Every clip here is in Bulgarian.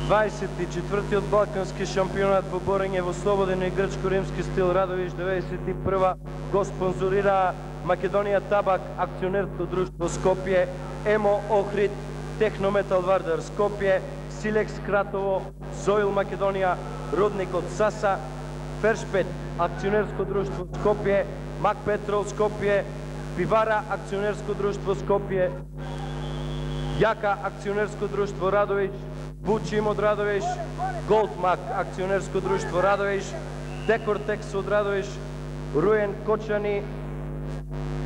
24-тиот балкански шампионат во борење во слободен и грчко-римски стил Радовиш 91 го спонзорира Македонија Табак, акционерско друштво Скопје, Емо Охрид, Технометал Вардар Скопје, Силекс Кратово, Зоил Македонија, Рудник од Саса, Фершпет, акционерско друштво Скопје, Мак Петрол Скопје, Пивара, акционерско друштво Скопје, Јака, акционерско друштво Радовиш, Бучим од Радовиш, Голдмак, акционерско друштво Радовиш, Декортекс од Радовиш, Руен Кочани,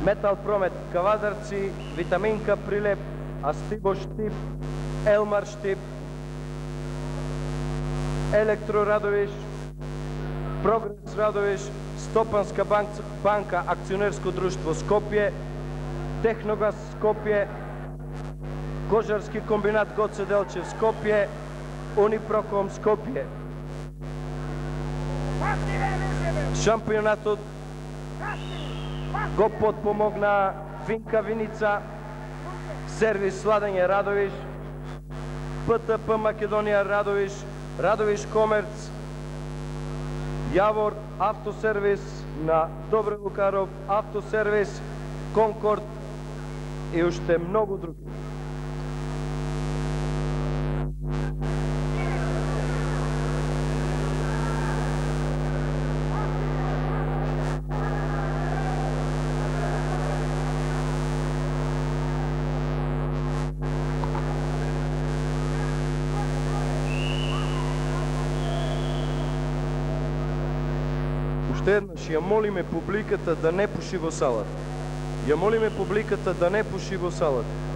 Метал Промет Кавадарци, Витаминка Прилеп, Астибо Штип, Елмар Штип, Електро Радовиш, Прогрес Радовиш, Стопанска банка, акционерско друштво Скопје, Техногаз Скопје, Кожарски комбинат Гоце Делчев Скопје, Унипроком Скопје. Шампионатот го подпомогна Винка Виница, Сервис Сладење Радовиш, ПТП Македонија Радовиш, Радовиш Комерц, Јавор Автосервис на Добре Лукаров, Автосервис, Конкорд и уште многу други. Уште еднаш ја молиме публиката да не пуши во салата. Ја молиме публиката да не пуши во салата.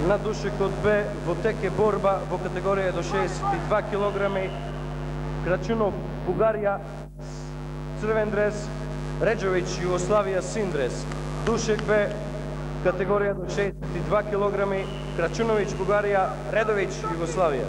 На душекот Б во теке борба во категорија до 62 килограми. Крачунов Бугарија црвен дрес, Реджовиќ Југославија син дрес. Душек Б категорија до 62 килограми. Крачуновиќ Бугарија, Редовиќ Југославија.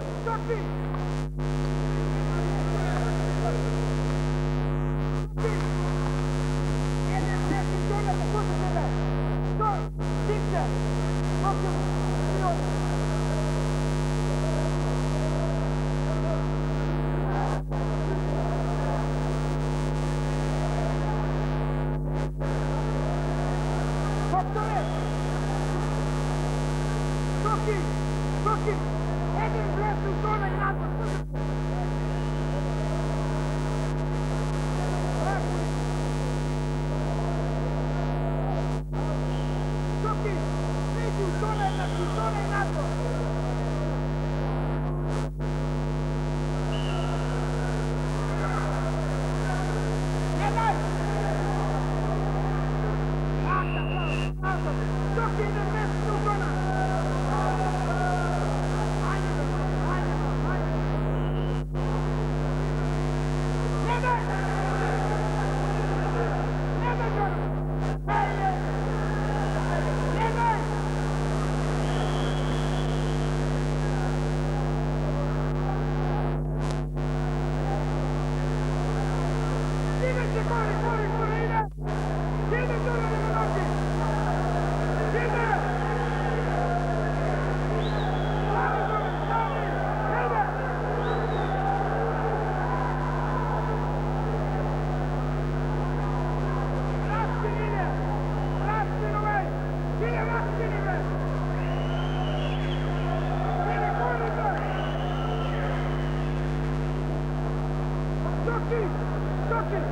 Бачи!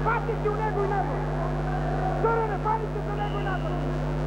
Бачи си у него и него! Црне, палите за него и напад!